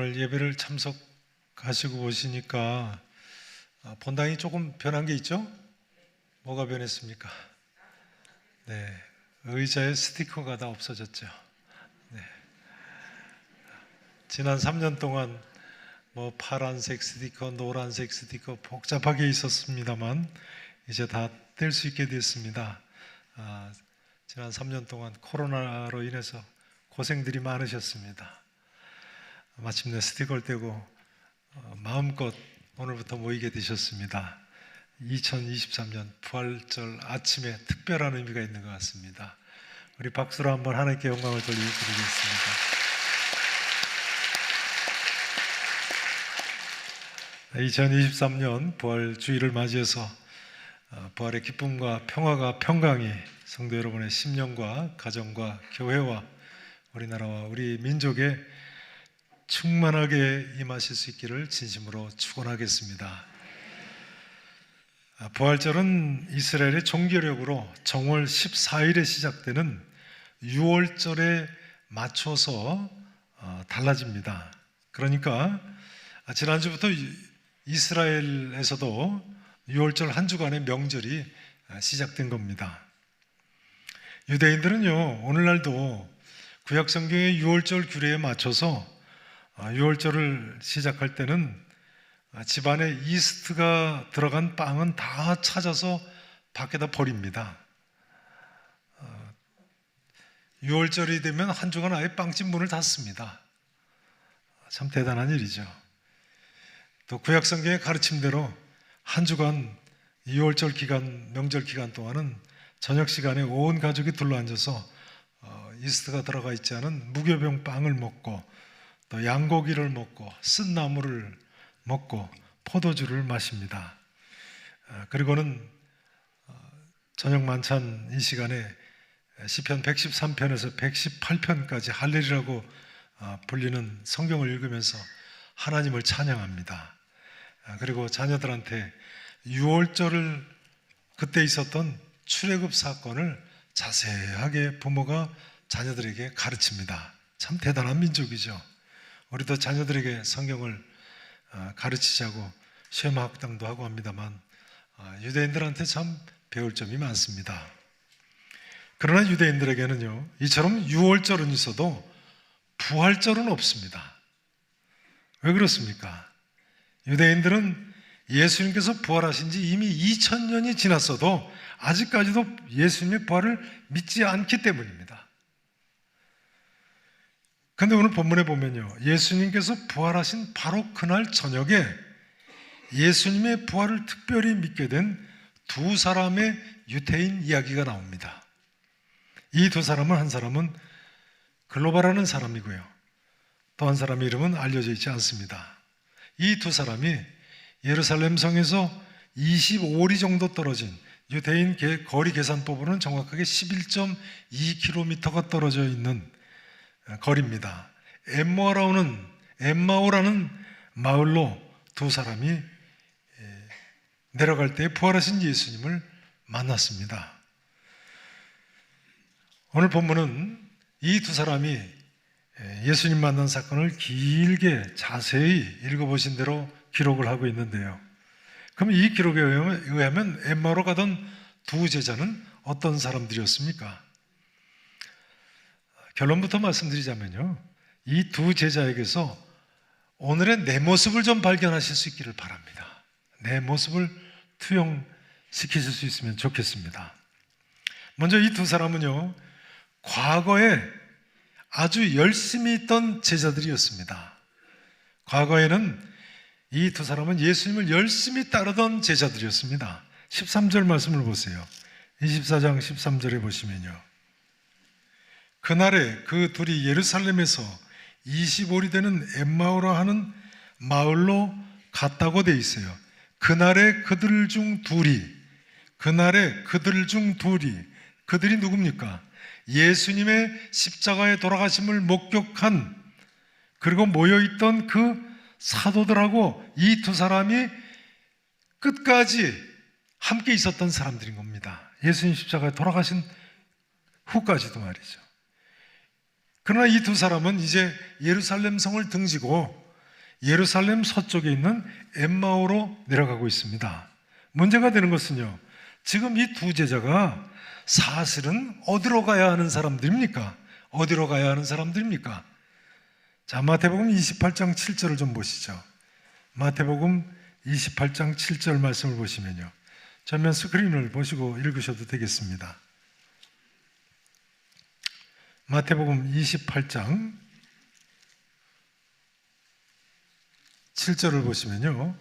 오늘 예배를 참석하시고 보시니까 본당이 조금 변한 게 있죠? 뭐가 변했습니까? 네, 의자에 스티커가 다 없어졌죠. 네. 지난 3년 동안 뭐 파란색 스티커, 노란색 스티커 복잡하게 있었습니다만 이제 다 뗄 수 있게 됐습니다. 지난 3년 동안 코로나로 인해서 고생들이 많으셨습니다. 마침내 스티커를 떼고 마음껏 오늘부터 모이게 되셨습니다. 2023년 부활절 아침에 특별한 의미가 있는 것 같습니다. 우리 박수로 한번 하나님께 영광을 돌려드리겠습니다. 2023년 부활 주일을 맞이해서 부활의 기쁨과 평화가 평강이 성도 여러분의 심령과 가정과 교회와 우리나라와 우리 민족에 충만하게 임하실 수 있기를 진심으로 축원하겠습니다. 부활절은 이스라엘의 종교력으로 정월 14일에 시작되는 유월절에 맞춰서 달라집니다. 그러니까 지난주부터 이스라엘에서도 유월절 한 주간의 명절이 시작된 겁니다. 유대인들은요, 오늘날도 구약성경의 유월절 규례에 맞춰서 유월절을 시작할 때는 집안에 이스트가 들어간 빵은 다 찾아서 밖에다 버립니다. 유월절이 되면 한 주간 아예 빵집 문을 닫습니다. 참 대단한 일이죠. 또 구약성경의 가르침대로 한 주간 유월절 기간, 명절 기간 동안은 저녁 시간에 온 가족이 둘러앉아서 이스트가 들어가 있지 않은 무교병 빵을 먹고 또 양고기를 먹고 쓴 나물을 먹고 포도주를 마십니다. 그리고는 저녁 만찬 이 시간에 시편 113편에서 118편까지 할렐이라고 불리는 성경을 읽으면서 하나님을 찬양합니다. 그리고 자녀들한테 유월절을 그때 있었던 출애굽 사건을 자세하게 부모가 자녀들에게 가르칩니다. 참 대단한 민족이죠. 우리도 자녀들에게 성경을 가르치자고 쉐마 학당도 하고 합니다만 유대인들한테 참 배울 점이 많습니다. 그러나 유대인들에게는요, 이처럼 유월절은 있어도 부활절은 없습니다. 왜 그렇습니까? 유대인들은 예수님께서 부활하신 지 이미 2000년이 지났어도 아직까지도 예수님의 부활을 믿지 않기 때문입니다. 그런데 오늘 본문에 보면요, 예수님께서 부활하신 바로 그날 저녁에 예수님의 부활을 특별히 믿게 된 두 사람의 유태인 이야기가 나옵니다. 이 두 사람은, 한 사람은 글로바라는 사람이고요, 또 한 사람의 이름은 알려져 있지 않습니다. 이 두 사람이 예루살렘 성에서 25리 정도 떨어진, 유대인 거리 계산법으로는 정확하게 11.2km가 떨어져 있는 거리입니다. 엠마오라는 마을로 두 사람이 내려갈 때 부활하신 예수님을 만났습니다. 오늘 본문은 이 두 사람이 예수님 만난 사건을 길게 자세히 읽어보신 대로 기록을 하고 있는데요. 그럼 이 기록에 의하면 엠마오로 가던 두 제자는 어떤 사람들이었습니까? 결론부터 말씀드리자면요, 이 두 제자에게서 오늘의 내 모습을 좀 발견하실 수 있기를 바랍니다. 내 모습을 투영시키실 수 있으면 좋겠습니다. 먼저 이 두 사람은요, 과거에 아주 열심히 있던 제자들이었습니다. 과거에는 이 두 사람은 예수님을 열심히 따르던 제자들이었습니다. 13절 말씀을 보세요. 24장 13절에 보시면요, 그날에 그 둘이 예루살렘에서 25리 되는 엠마오라 하는 마을로 갔다고 돼 있어요. 그날에 그들 중 둘이, 그들이 누굽니까? 예수님의 십자가에 돌아가심을 목격한, 그리고 모여있던 그 사도들하고 이 두 사람이 끝까지 함께 있었던 사람들인 겁니다. 예수님 십자가에 돌아가신 후까지도 말이죠. 그러나 이 두 사람은 이제 예루살렘 성을 등지고 예루살렘 서쪽에 있는 엠마오로 내려가고 있습니다. 문제가 되는 것은요, 지금 이 두 제자가 사실은 어디로 가야 하는 사람들입니까? 어디로 가야 하는 사람들입니까? 자, 마태복음 28장 7절을 좀 보시죠. 마태복음 28장 7절 말씀을 보시면요, 전면 스크린을 보시고 읽으셔도 되겠습니다. 마태복음 28장 7절을 보시면요,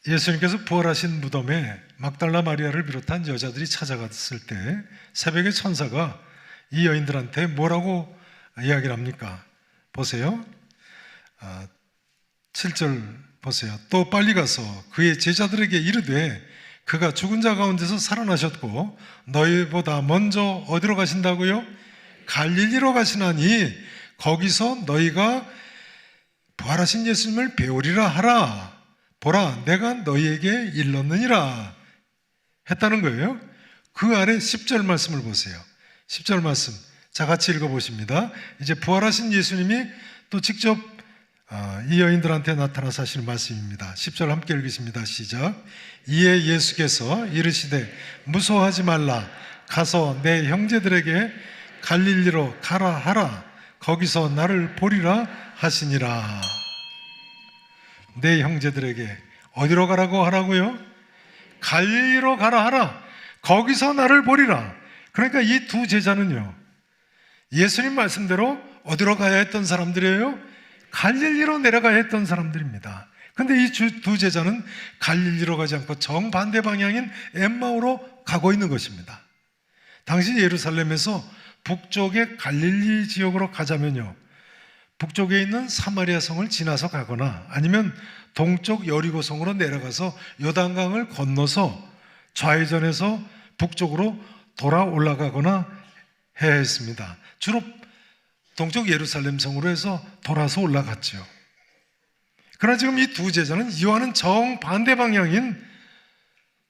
예수님께서 부활하신 무덤에 막달라 마리아를 비롯한 여자들이 찾아갔을 때 새벽에 천사가 이 여인들한테 뭐라고 이야기를 합니까? 보세요. 7절 보세요. 또 빨리 가서 그의 제자들에게 이르되 그가 죽은 자 가운데서 살아나셨고 너희보다 먼저 어디로 가신다고요? 갈릴리로 가시나니 거기서 너희가 부활하신 예수님을 배우리라 하라. 보라, 내가 너희에게 일렀느니라 했다는 거예요. 그 아래 10절 말씀을 보세요. 10절 말씀, 자 같이 읽어보십니다. 이제 부활하신 예수님이 또 직접 이 여인들한테 나타나서 하시는 말씀입니다. 10절 함께 읽으십니다. 시작. 이에 예수께서 이르시되 무서워하지 말라. 가서 내 형제들에게 갈릴리로 가라 하라. 거기서 나를 보리라 하시니라. 내 형제들에게 어디로 가라고 하라고요? 갈릴리로 가라 하라. 거기서 나를 보리라. 그러니까 이 두 제자는요, 예수님 말씀대로 어디로 가야 했던 사람들이에요? 갈릴리로 내려가야 했던 사람들입니다. 근데 이 두 제자는 갈릴리로 가지 않고 정반대 방향인 엠마오로 가고 있는 것입니다. 당시 예루살렘에서 북쪽의 갈릴리 지역으로 가자면요, 북쪽에 있는 사마리아 성을 지나서 가거나 아니면 동쪽 여리고성으로 내려가서 요단강을 건너서 좌회전해서 북쪽으로 돌아 올라가거나 해야 했습니다. 주로 동쪽 예루살렘 성으로 해서 돌아서 올라갔죠. 그러나 지금 이 두 제자는 이와는 정반대 방향인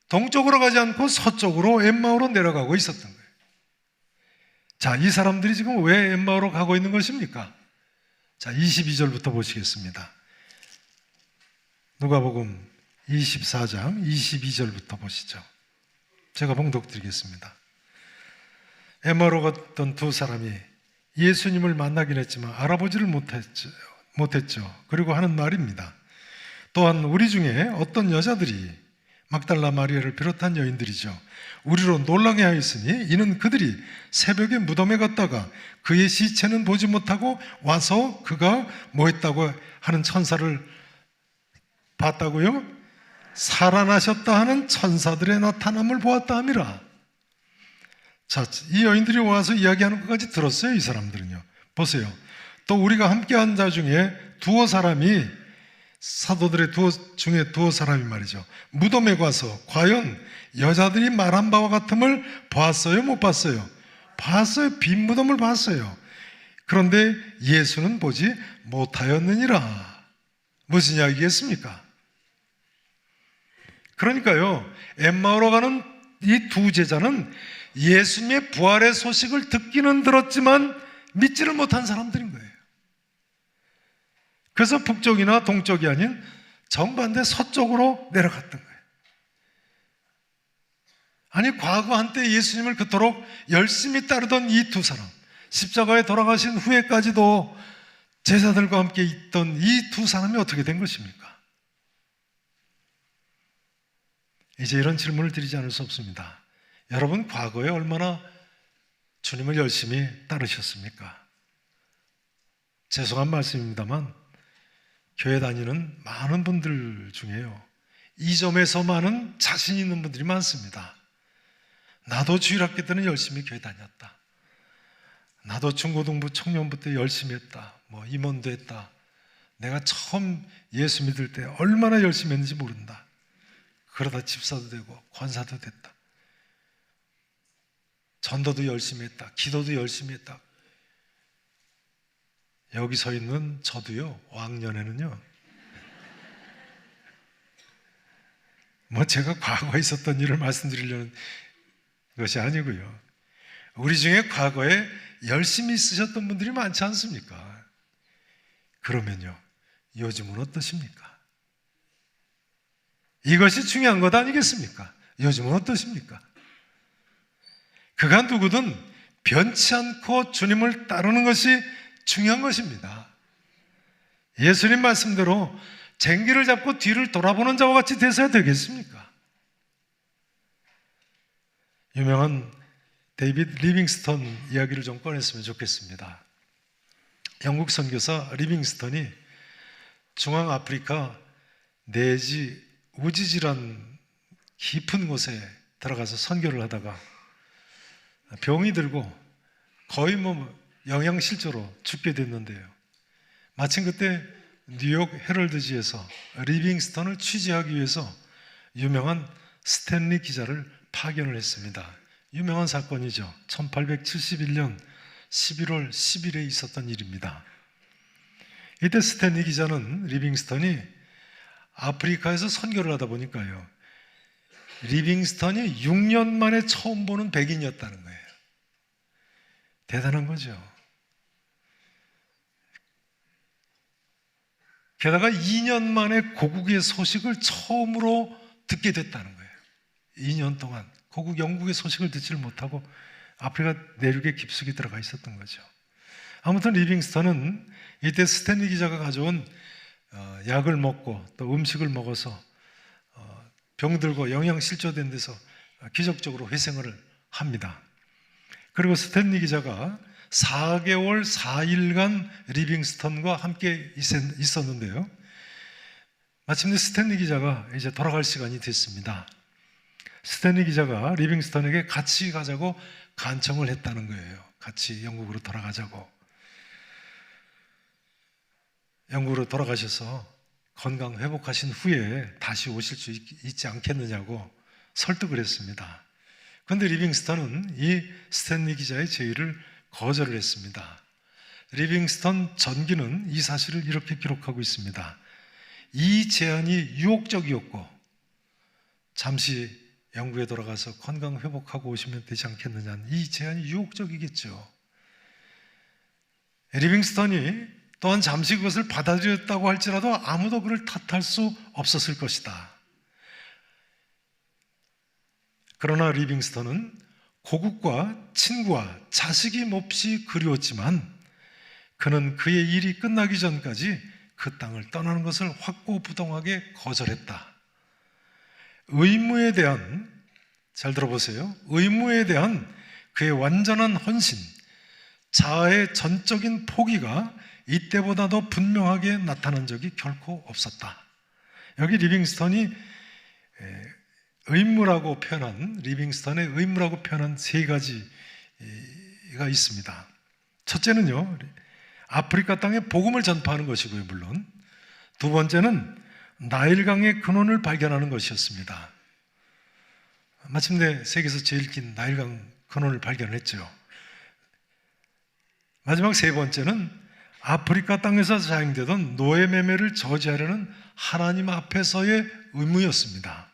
동쪽으로 가지 않고 서쪽으로 엠마오로 내려가고 있었던 거예요. 자, 이 사람들이 지금 왜 엠마오로 가고 있는 것입니까? 자, 22절부터 보시겠습니다. 누가복음 24장 22절부터 보시죠. 제가 봉독 드리겠습니다. 엠마오로 갔던 두 사람이 예수님을 만나긴 했지만 알아보지를 못했죠. 그리고 하는 말입니다. 또한 우리 중에 어떤 여자들이 막달라 마리아를 비롯한 여인들이죠, 우리로 놀라게 하였으니 이는 그들이 새벽에 무덤에 갔다가 그의 시체는 보지 못하고 와서 그가 뭐 했다고 하는 천사를 봤다고요? 살아나셨다 하는 천사들의 나타남을 보았다 함이라. 자, 이 여인들이 와서 이야기하는 것까지 들었어요. 이 사람들은요. 보세요. 또 우리가 함께한 자 중에 두어 사람이, 사도들의 중에 두어 사람이 말이죠, 무덤에 가서 과연 여자들이 말한 바와 같음을 봤어요? 못 봤어요? 봤어요. 빈 무덤을 봤어요. 그런데 예수는 보지 못하였느니라. 무슨 이야기겠습니까? 그러니까요, 엠마오로 가는 이 두 제자는 예수님의 부활의 소식을 듣기는 들었지만 믿지를 못한 사람들인 거예요. 그래서 북쪽이나 동쪽이 아닌 정반대 서쪽으로 내려갔던 거예요. 아니, 과거 한때 예수님을 그토록 열심히 따르던 이 두 사람, 십자가에 돌아가신 후에까지도 제자들과 함께 있던 이 두 사람이 어떻게 된 것입니까? 이제 이런 질문을 드리지 않을 수 없습니다. 여러분, 과거에 얼마나 주님을 열심히 따르셨습니까? 죄송한 말씀입니다만 교회 다니는 많은 분들 중에요, 이 점에서만은 자신 있는 분들이 많습니다. 나도 주일학교 때는 열심히 교회 다녔다. 나도 중고등부 청년부 때 열심히 했다. 뭐 임원도 했다. 내가 처음 예수 믿을 때 얼마나 열심히 했는지 모른다. 그러다 집사도 되고 권사도 됐다. 전도도 열심히 했다. 기도도 열심히 했다. 여기 서 있는 저도요, 왕년에는요, 뭐 제가 과거에 있었던 일을 말씀드리려는 것이 아니고요, 우리 중에 과거에 열심히 쓰셨던 분들이 많지 않습니까? 그러면요, 요즘은 어떠십니까? 이것이 중요한 것 아니겠습니까? 요즘은 어떠십니까? 그간 누구든 변치 않고 주님을 따르는 것이 중요한 것입니다. 예수님 말씀대로 쟁기를 잡고 뒤를 돌아보는 자와 같이 되셔야 되겠습니까? 유명한 데이비드 리빙스턴 이야기를 좀 꺼냈으면 좋겠습니다. 영국 선교사 리빙스턴이 중앙아프리카 내지 우지질한 깊은 곳에 들어가서 선교를 하다가 병이 들고 거의 영양실조로 죽게 됐는데요. 마침 그때 뉴욕 헤럴드지에서 리빙스턴을 취재하기 위해서 유명한 스탠리 기자를 파견을 했습니다. 유명한 사건이죠. 1871년 11월 10일에 있었던 일입니다. 이때 스탠리 기자는 리빙스턴이 아프리카에서 선교를 하다 보니까요, 리빙스턴이 6년 만에 처음 보는 백인이었다는 거예요. 대단한 거죠. 게다가 2년 만에 고국의 소식을 처음으로 듣게 됐다는 거예요. 2년 동안 고국 영국의 소식을 듣지를 못하고 아프리카 내륙에 깊숙이 들어가 있었던 거죠. 아무튼 리빙스턴은 이때 스탠리 기자가 가져온 약을 먹고 또 음식을 먹어서 병들고 영양실조된 데서 기적적으로 회생을 합니다. 그리고 스탠리 기자가 4개월 4일간 리빙스턴과 함께 있었는데요. 마침내 스탠리 기자가 이제 돌아갈 시간이 됐습니다. 스탠리 기자가 리빙스턴에게 같이 가자고 간청을 했다는 거예요. 같이 영국으로 돌아가자고. 영국으로 돌아가셔서 건강 회복하신 후에 다시 오실 수 있지 않겠느냐고 설득을 했습니다. 그런데 리빙스턴은 이 스탠리 기자의 제의를 거절을 했습니다. 리빙스턴 전기는 이 사실을 이렇게 기록하고 있습니다. 이 제안이 유혹적이었고 잠시 영국에 돌아가서 건강 회복하고 오시면 되지 않겠느냐는 이 제안이 유혹적이겠죠. 리빙스턴이 또한 잠시 그것을 받아들였다고 할지라도 아무도 그를 탓할 수 없었을 것이다. 그러나 리빙스턴은 고국과 친구와 자식이 몹시 그리웠지만 그는 그의 일이 끝나기 전까지 그 땅을 떠나는 것을 확고부동하게 거절했다. 의무에 대한, 잘 들어보세요, 의무에 대한 그의 완전한 헌신, 자아의 전적인 포기가 이때보다 더 분명하게 나타난 적이 결코 없었다. 여기 리빙스턴이 의무라고 표현한, 리빙스턴의 의무라고 표현한 세 가지가 있습니다. 첫째는요, 아프리카 땅에 복음을 전파하는 것이고요, 물론. 두 번째는 나일강의 근원을 발견하는 것이었습니다. 마침내 세계에서 제일 긴 나일강 근원을 발견했죠. 마지막 세 번째는 아프리카 땅에서 사용되던 노예 매매를 저지하려는 하나님 앞에서의 의무였습니다.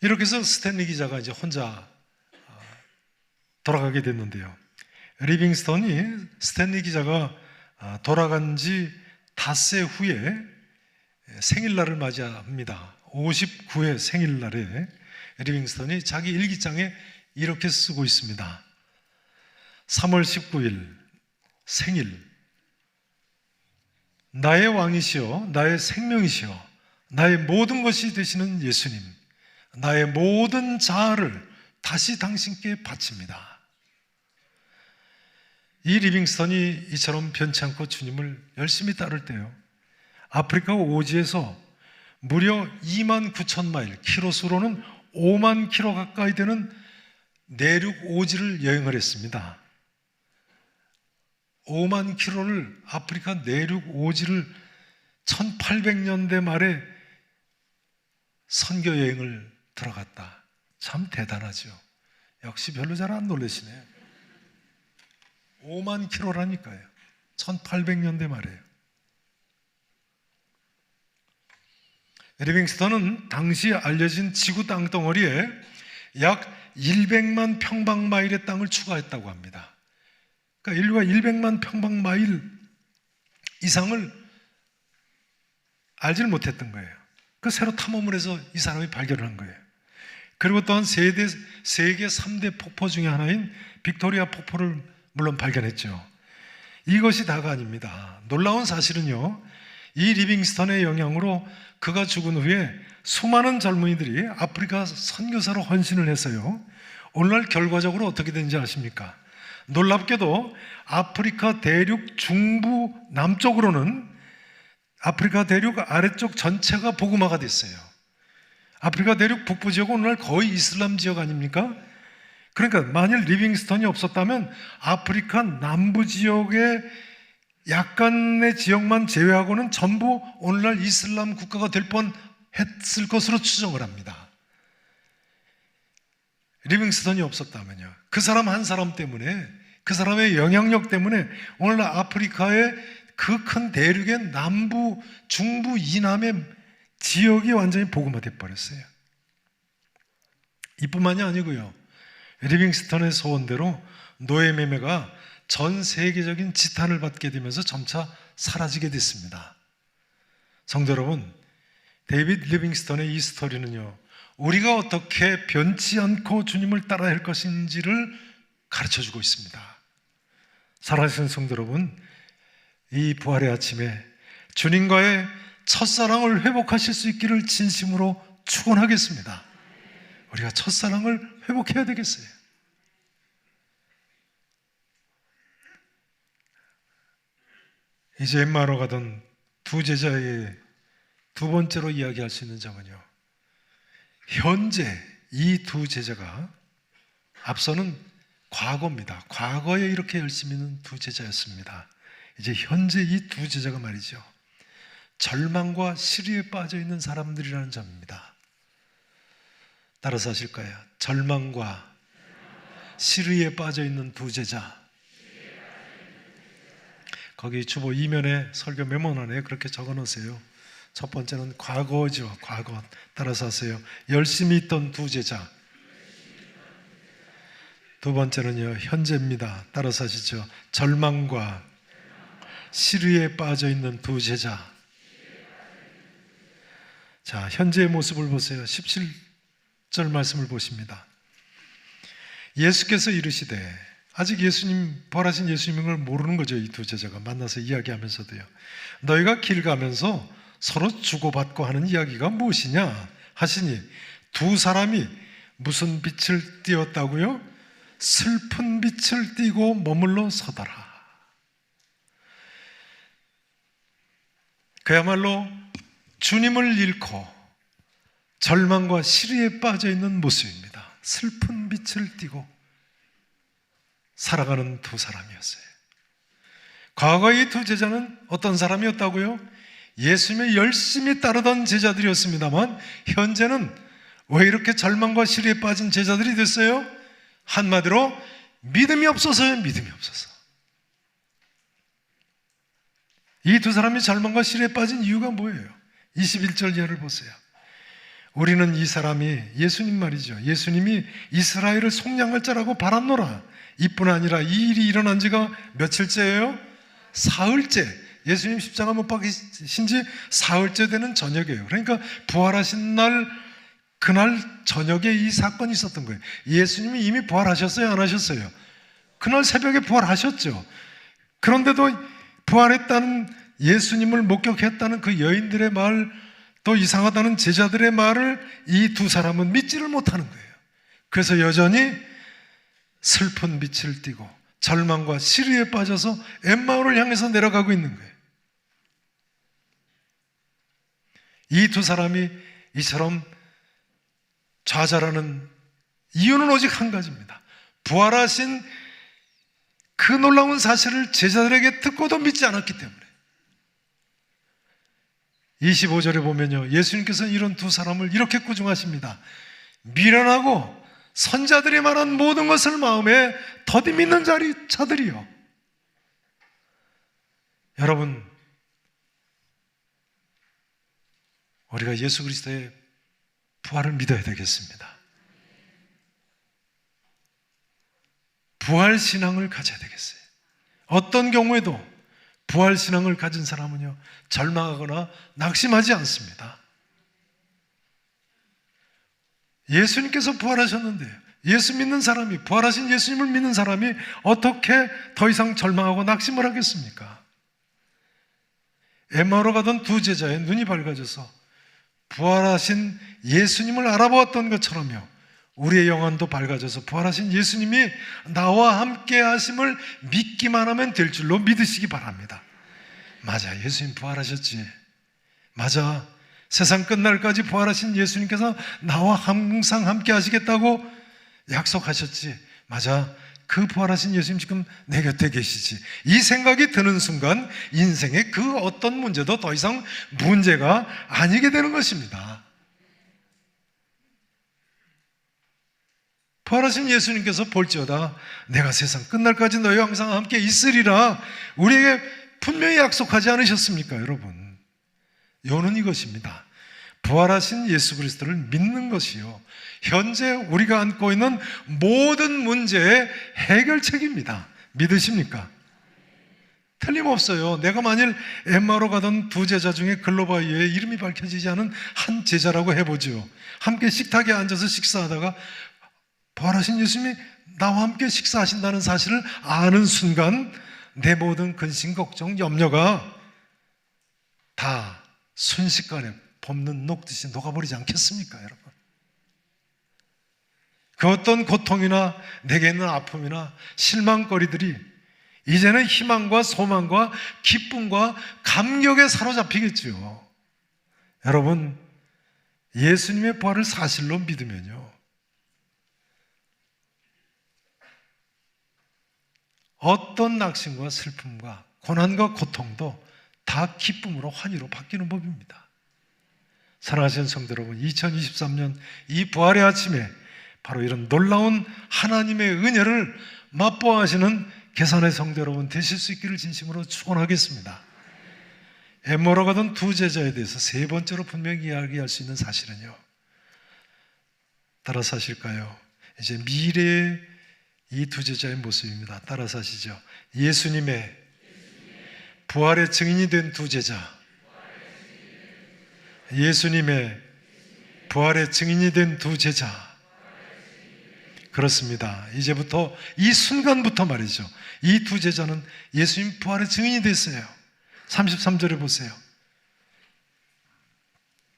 이렇게 해서 스탠리 기자가 이제 혼자 돌아가게 됐는데요. 리빙스턴이 스탠리 기자가 돌아간 지 닷새 후에 생일날을 맞이합니다. 59회 생일날에 리빙스턴이 자기 일기장에 이렇게 쓰고 있습니다. 3월 19일 생일, 나의 왕이시여 나의 생명이시여 나의 모든 것이 되시는 예수님, 나의 모든 자아를 다시 당신께 바칩니다. 이 리빙스턴이 이처럼 변치 않고 주님을 열심히 따를 때요, 아프리카 오지에서 무려 2만 9천 마일, 키로수로는 5만 킬로 가까이 되는 내륙 오지를 여행을 했습니다. 5만 킬로를, 아프리카 내륙 오지를 1800년대 말에 선교 여행을 들어갔다. 참 대단하죠. 역시 별로 잘 안 놀라시네요. 5만 킬로라니까요. 1800년대 말이에요. 리빙스턴은 당시 알려진 지구 땅덩어리에 약 100만 평방마일의 땅을 추가했다고 합니다. 그러니까 인류가 100만 평방마일 이상을 알지를 못했던 거예요. 그 새로 탐험을 해서 이 사람이 발견한 거예요. 그리고 또한 세계 3대 폭포 중에 하나인 빅토리아 폭포를 물론 발견했죠. 이것이 다가 아닙니다. 놀라운 사실은요, 이 리빙스턴의 영향으로 그가 죽은 후에 수많은 젊은이들이 아프리카 선교사로 헌신을 했어요. 오늘날 결과적으로 어떻게 되는지 아십니까? 놀랍게도 아프리카 대륙 중부 남쪽으로는 아프리카 대륙 아래쪽 전체가 복음화가 됐어요. 아프리카 대륙 북부 지역은 오늘날 거의 이슬람 지역 아닙니까? 그러니까 만일 리빙스턴이 없었다면 아프리카 남부 지역의 약간의 지역만 제외하고는 전부 오늘날 이슬람 국가가 될 뻔했을 것으로 추정을 합니다. 리빙스턴이 없었다면요, 그 사람 한 사람 때문에, 그 사람의 영향력 때문에 오늘날 아프리카의 그 큰 대륙의 남부, 중부, 이남의 지역이 완전히 복음화돼 버렸어요. 이뿐만이 아니고요, 리빙스턴의 소원대로 노예 매매가 전 세계적인 지탄을 받게 되면서 점차 사라지게 됐습니다. 성도 여러분, 데이비드 리빙스턴의 이 스토리는요, 우리가 어떻게 변치 않고 주님을 따라야 할 것인지를 가르쳐주고 있습니다. 사랑하시는 성도 여러분, 이 부활의 아침에 주님과의 첫사랑을 회복하실 수 있기를 진심으로 축원하겠습니다. 우리가 첫사랑을 회복해야 되겠어요. 이제 엠마오로 가던 두 제자의 두 번째로 이야기할 수 있는 점은요, 현재 이 두 제자가, 앞서는 과거입니다. 과거에 이렇게 열심히 있는 두 제자였습니다. 이제 현재 이 두 제자가 말이죠, 절망과 시리에 빠져 있는 사람들이라는 점입니다. 따라서 하실까요? 절망과 시리에 빠져 있는 두 제자. 거기 주보 2면에 설교 메모란에 그렇게 적어 놓으세요. 첫 번째는 과거죠. 과거. 따라서 하세요. 열심히 있던 두 제자. 두 번째는요, 현재입니다. 따라서 하시죠. 절망과 시리에 빠져 있는 두 제자. 자, 현재의 모습을 보세요. 17절 말씀을 보십니다. 예수께서 이르시되, 아직 예수님, 부활하신 예수님인 걸 모르는 거죠. 이 두 제자가 만나서 이야기하면서도요, 너희가 길 가면서 서로 주고받고 하는 이야기가 무엇이냐 하시니, 두 사람이 무슨 빛을 띠었다고요? 슬픈 빛을 띠고 머물러 서더라. 그야말로 주님을 잃고 절망과 시리에 빠져 있는 모습입니다. 슬픈 빛을 띠고 살아가는 두 사람이었어요. 과거의 두 제자는 어떤 사람이었다고요? 예수님을 열심히 따르던 제자들이었습니다만, 현재는 왜 이렇게 절망과 시리에 빠진 제자들이 됐어요? 한마디로 믿음이 없어서요. 믿음이 없어서. 이 두 사람이 절망과 시리에 빠진 이유가 뭐예요? 21절 이하를 보세요. 우리는 이 사람이, 예수님 말이죠, 예수님이 이스라엘을 속량할 자라고 바랐노라. 이뿐 아니라 이 일이 일어난 지가 며칠째예요? 사흘째. 예수님 십자가 못 박히신 지 사흘째 되는 저녁이에요. 그러니까 부활하신 날, 그날 저녁에 이 사건이 있었던 거예요. 예수님이 이미 부활하셨어요? 안 하셨어요? 그날 새벽에 부활하셨죠. 그런데도 부활했다는, 예수님을 목격했다는 그 여인들의 말, 또 이상하다는 제자들의 말을 이 두 사람은 믿지를 못하는 거예요. 그래서 여전히 슬픈 빛을 띠고 절망과 시리에 빠져서 엠마오를 향해서 내려가고 있는 거예요. 이 두 사람이 이처럼 좌절하는 이유는 오직 한 가지입니다. 부활하신 그 놀라운 사실을 제자들에게 듣고도 믿지 않았기 때문에. 25절에 보면요, 예수님께서는 이런 두 사람을 이렇게 꾸중하십니다. 미련하고 선자들이 말한 모든 것을 마음에 더디 믿는 자들이요. 여러분, 우리가 예수 그리스도의 부활을 믿어야 되겠습니다. 부활신앙을 가져야 되겠어요. 어떤 경우에도 부활신앙을 가진 사람은요, 절망하거나 낙심하지 않습니다. 예수님께서 부활하셨는데, 예수 믿는 사람이, 부활하신 예수님을 믿는 사람이 어떻게 더 이상 절망하고 낙심을 하겠습니까? 엠마오로 가던 두 제자의 눈이 밝아져서 부활하신 예수님을 알아보았던 것처럼요, 우리의 영혼도 밝아져서 부활하신 예수님이 나와 함께 하심을 믿기만 하면 될 줄로 믿으시기 바랍니다. 맞아, 예수님 부활하셨지. 맞아, 세상 끝날까지 부활하신 예수님께서 나와 항상 함께 하시겠다고 약속하셨지. 맞아, 그 부활하신 예수님 지금 내 곁에 계시지. 이 생각이 드는 순간 인생의 그 어떤 문제도 더 이상 문제가 아니게 되는 것입니다. 부활하신 예수님께서 볼지어다 내가 세상 끝날까지 너희와 항상 함께 있으리라 우리에게 분명히 약속하지 않으셨습니까, 여러분? 요는 이것입니다. 부활하신 예수 그리스도를 믿는 것이요, 현재 우리가 안고 있는 모든 문제의 해결책입니다. 믿으십니까? 틀림없어요. 내가 만일 엠마오로 가던 두 제자 중에 글로바이의 이름이 밝혀지지 않은 한 제자라고 해보죠. 함께 식탁에 앉아서 식사하다가 부활하신 예수님이 나와 함께 식사하신다는 사실을 아는 순간 내 모든 근심, 걱정, 염려가 다 순식간에 볶는 녹듯이 녹아버리지 않겠습니까, 여러분? 그 어떤 고통이나 내게 있는 아픔이나 실망거리들이 이제는 희망과 소망과 기쁨과 감격에 사로잡히겠죠. 여러분, 예수님의 부활을 사실로 믿으면요, 어떤 낙심과 슬픔과 고난과 고통도 다 기쁨으로, 환희로 바뀌는 법입니다. 사랑하시는 성도 여러분, 2023년 이 부활의 아침에 바로 이런 놀라운 하나님의 은혜를 맛보아하시는 계산의 성도 여러분 되실 수 있기를 진심으로 축원하겠습니다. 엠마오로 가던 두 제자에 대해서 세 번째로 분명히 이야기할 수 있는 사실은요, 따라서 하실까요? 이제 미래의 이 두 제자의 모습입니다. 따라서 하시죠. 예수님의 부활의 증인이 된 두 제자. 예수님의 부활의 증인이 된 두 제자. 그렇습니다. 이제부터 이 순간부터 말이죠, 이 두 제자는 예수님 부활의 증인이 됐어요. 33절에 보세요.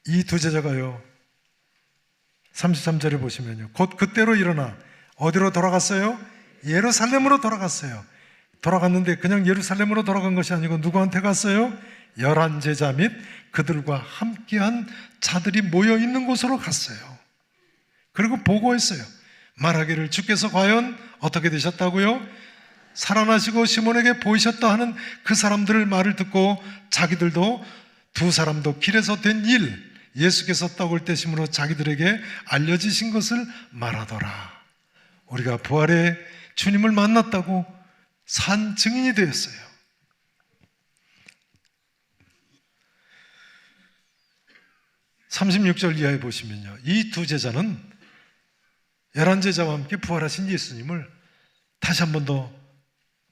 이 두 제자가요, 33절에 보시면요, 곧 그때로 일어나 어디로 돌아갔어요? 예루살렘으로 돌아갔어요. 돌아갔는데 그냥 예루살렘으로 돌아간 것이 아니고 누구한테 갔어요? 11 제자 및 그들과 함께한 자들이 모여 있는 곳으로 갔어요. 그리고 보고했어요. 말하기를 주께서 과연 어떻게 되셨다고요? 살아나시고 시몬에게 보이셨다 하는 그 사람들의 말을 듣고 자기들도 두 사람도 길에서 된 일, 예수께서 떡을 떼심으로 자기들에게 알려지신 것을 말하더라. 우리가 부활의 주님을 만났다고 산 증인이 되었어요. (36절) 이하에 보시면요, 이 두 제자는 11제자와 함께 부활하신 예수님을 다시 한 번 더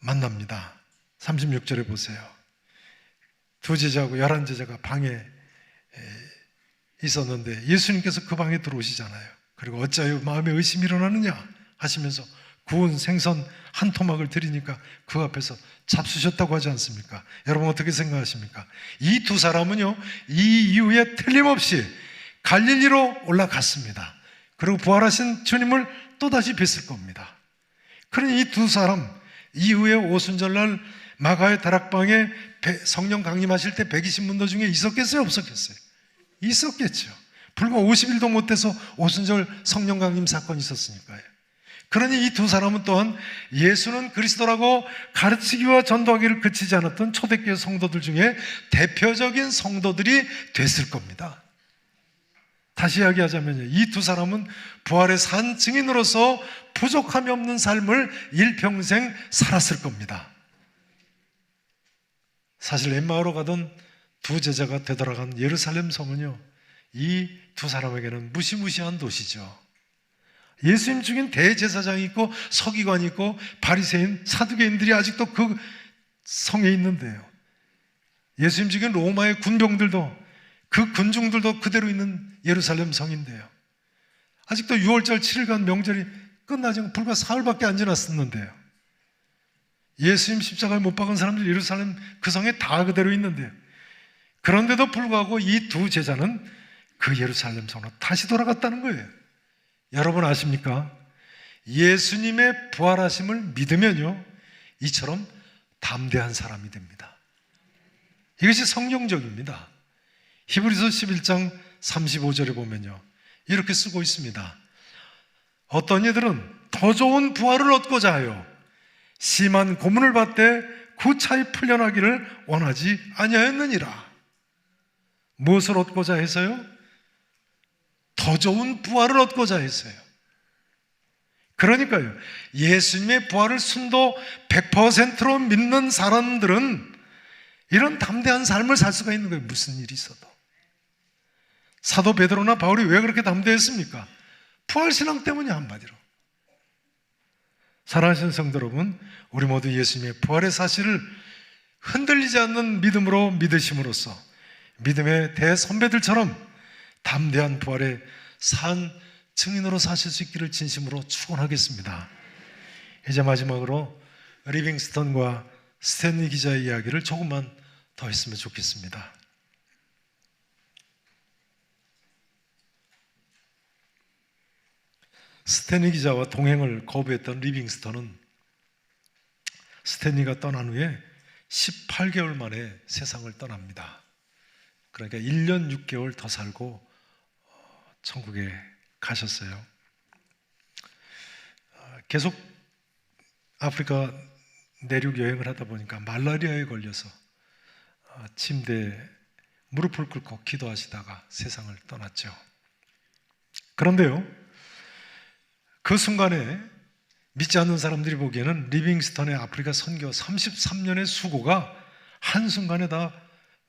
만납니다. 36절에 보세요. 두 제자하고 11제자가 방에 있었는데 예수님께서 그 방에 들어오시잖아요. 그리고 어찌하여 마음에 의심이 일어나느냐 하시면서 구운 생선 한 토막을 드리니까 그 앞에서 잡수셨다고 하지 않습니까? 여러분 어떻게 생각하십니까? 이 두 사람은요, 이 이후에 틀림없이 갈릴리로 올라갔습니다. 그리고 부활하신 주님을 또다시 뵀을 겁니다. 그러니 이 두 사람 이후에 오순절날 마가의 다락방에 성령 강림하실 때 120문도 중에 있었겠어요? 없었겠어요? 있었겠죠. 불과 50일도 못 돼서 오순절 성령 강림 사건이 있었으니까요. 그러니 이 두 사람은 또한 예수는 그리스도라고 가르치기와 전도하기를 그치지 않았던 초대교회 성도들 중에 대표적인 성도들이 됐을 겁니다. 다시 이야기하자면요, 이 두 사람은 부활의 산 증인으로서 부족함이 없는 삶을 일평생 살았을 겁니다. 사실 엠마오로 가던 두 제자가 되돌아간 예루살렘 성은요, 이 두 사람에게는 무시무시한 도시죠. 예수님 죽인 대제사장이 있고 서기관이 있고 바리새인, 사두개인들이 아직도 그 성에 있는데요. 예수님 죽인 로마의 군병들도, 그 군중들도 그대로 있는 예루살렘 성인데요. 아직도 6월절 7일간 명절이 끝나지 않고 불과 사흘밖에 안 지났었는데요. 예수님 십자가에 못 박은 사람들 예루살렘 그 성에 다 그대로 있는데요. 그런데도 불구하고 이 두 제자는 그 예루살렘 성으로 다시 돌아갔다는 거예요. 여러분 아십니까? 예수님의 부활하심을 믿으면요, 이처럼 담대한 사람이 됩니다. 이것이 성경적입니다. 히브리서 11장 35절에 보면요, 이렇게 쓰고 있습니다. 어떤 이들은 더 좋은 부활을 얻고자 하여 심한 고문을 받되 구차히 풀려나기를 원하지 아니하였느니라. 무엇을 얻고자 해서요? 더 좋은 부활을 얻고자 했어요. 그러니까요, 예수님의 부활을 순도 100%로 믿는 사람들은 이런 담대한 삶을 살 수가 있는 거예요. 무슨 일이 있어도. 사도 베드로나 바울이 왜 그렇게 담대했습니까? 부활신앙 때문이야, 한마디로. 사랑하시는 성도 여러분, 우리 모두 예수님의 부활의 사실을 흔들리지 않는 믿음으로 믿으심으로써 믿음의 대선배들처럼 담대한 부활의 산 증인으로 사실 수 있기를 진심으로 축원하겠습니다. 이제 마지막으로 리빙스턴과 스탠리 기자의 이야기를 조금만 더 했으면 좋겠습니다. 스탠리 기자와 동행을 거부했던 리빙스턴은 스탠리가 떠난 후에 18개월 만에 세상을 떠납니다. 그러니까 1년 6개월 더 살고 천국에 가셨어요. 계속 아프리카 내륙 여행을 하다 보니까 말라리아에 걸려서 침대에 무릎을 꿇고 기도하시다가 세상을 떠났죠. 그런데요, 그 순간에 믿지 않는 사람들이 보기에는 리빙스턴의 아프리카 선교 33년의 수고가 한순간에 다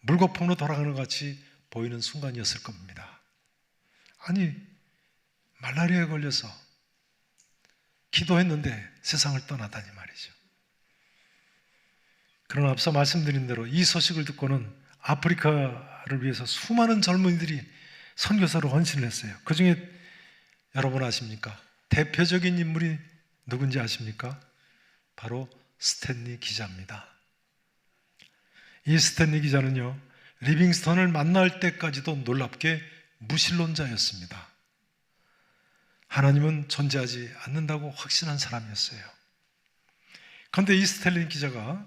물거품으로 돌아가는 것 같이 보이는 순간이었을 겁니다. 아니, 말라리아에 걸려서 기도했는데 세상을 떠나다니 말이죠. 그러나 앞서 말씀드린 대로 이 소식을 듣고는 아프리카를 위해서 수많은 젊은이들이 선교사로 헌신을 했어요. 그 중에 여러분 아십니까? 대표적인 인물이 누군지 아십니까? 바로 스탠리 기자입니다. 이 스탠리 기자는요, 리빙스턴을 만날 때까지도 놀랍게 무신론자였습니다. 하나님은 존재하지 않는다고 확신한 사람이었어요. 그런데 이 스탠리 기자가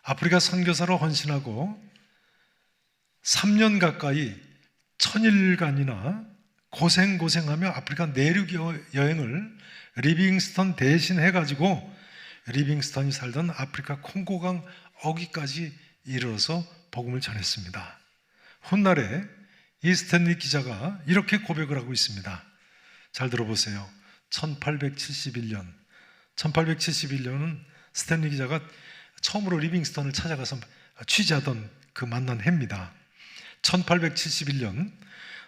아프리카 선교사로 헌신하고 3년 가까이 1000일간이나 고생하며 아프리카 내륙 여행을 리빙스턴 대신 해가지고 리빙스턴이 살던 아프리카 콩고강 어귀까지 이르러서 복음을 전했습니다. 훗날에 이 스탠리 기자가 이렇게 고백을 하고 있습니다. 잘 들어보세요. 1871년은 스탠리 기자가 처음으로 리빙스턴을 찾아가서 취재하던 그 만난 해입니다. 1871년,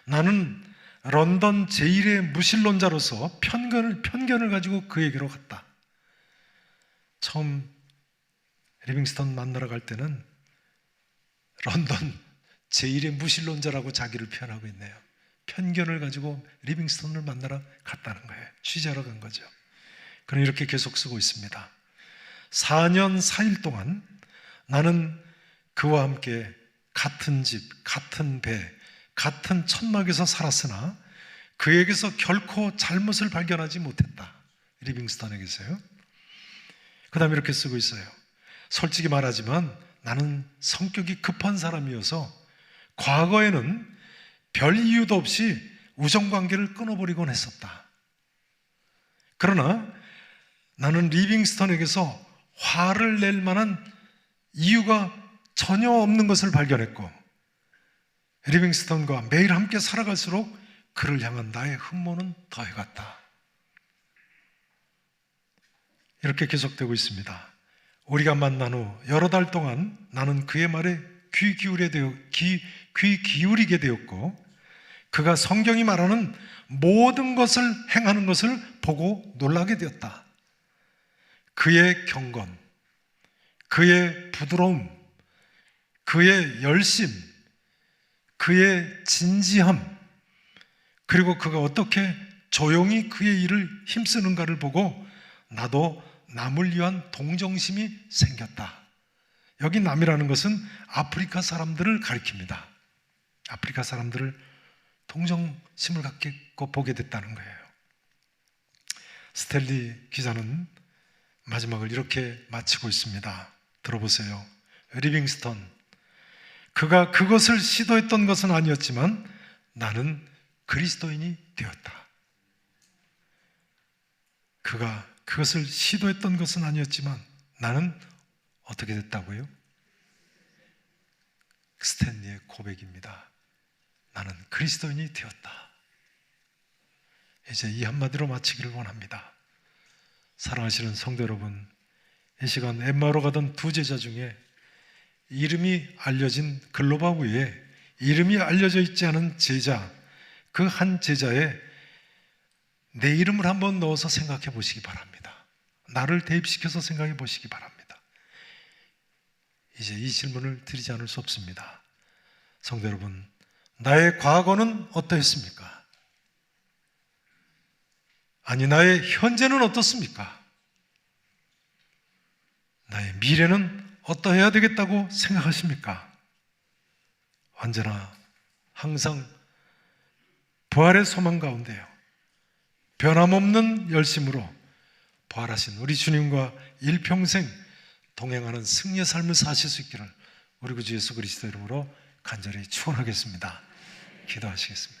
나는 런던 제1의 무신론자로서 편견을 가지고 그에게로 갔다. 처음 리빙스턴 만나러 갈 때는 런던 제1의 무신론자라고 자기를 표현하고 있네요. 편견을 가지고 리빙스턴을 만나러 갔다는 거예요. 취재하러 간 거죠. 그는 이렇게 계속 쓰고 있습니다. 4년 4일 동안 나는 그와 함께 같은 집, 같은 배, 같은 천막에서 살았으나 그에게서 결코 잘못을 발견하지 못했다. 리빙스턴에게서요. 그 다음에 이렇게 쓰고 있어요. 솔직히 말하지만 나는 성격이 급한 사람이어서 과거에는 별 이유도 없이 우정관계를 끊어버리곤 했었다. 그러나 나는 리빙스턴에게서 화를 낼 만한 이유가 전혀 없는 것을 발견했고, 리빙스턴과 매일 함께 살아갈수록 그를 향한 나의 흠모는 더해갔다. 이렇게 계속되고 있습니다. 우리가 만난 후 여러 달 동안 나는 그의 말에 귀 기울이게 되었고, 그가 성경이 말하는 모든 것을 행하는 것을 보고 놀라게 되었다. 그의 경건, 그의 부드러움, 그의 열심, 그의 진지함, 그리고 그가 어떻게 조용히 그의 일을 힘쓰는가를 보고 나도 남을 위한 동정심이 생겼다. 여기 남이라는 것은 아프리카 사람들을 가리킵니다. 아프리카 사람들을 동정심을 갖고 보게 됐다는 거예요. 스탠리 기자는 마지막을 이렇게 마치고 있습니다. 들어보세요. 리빙스턴, 그가 그것을 시도했던 것은 아니었지만 나는 그리스도인이 되었다. 그가 그것을 시도했던 것은 아니었지만 나는 어떻게 됐다고요? 스탠리의 고백입니다. 나는 그리스도인이 되었다. 이제 이 한마디로 마치기를 원합니다. 사랑하시는 성도 여러분, 이 시간 엠마오로 가던 두 제자 중에 이름이 알려진 글로바 위에 이름이 알려져 있지 않은 제자, 그 한 제자에 내 이름을 한번 넣어서 생각해 보시기 바랍니다. 나를 대입시켜서 생각해 보시기 바랍니다. 이제 이 질문을 드리지 않을 수 없습니다. 성도 여러분, 나의 과거는 어떠했습니까? 아니, 나의 현재는 어떻습니까? 나의 미래는 어떠해야 되겠다고 생각하십니까? 언제나 항상 부활의 소망 가운데요, 변함없는 열심으로 부활하신 우리 주님과 일평생 동행하는 승리의 삶을 사실 수 있기를 우리 구주 예수 그리스도 이름으로 간절히 축원하겠습니다. 기도하시겠습니다.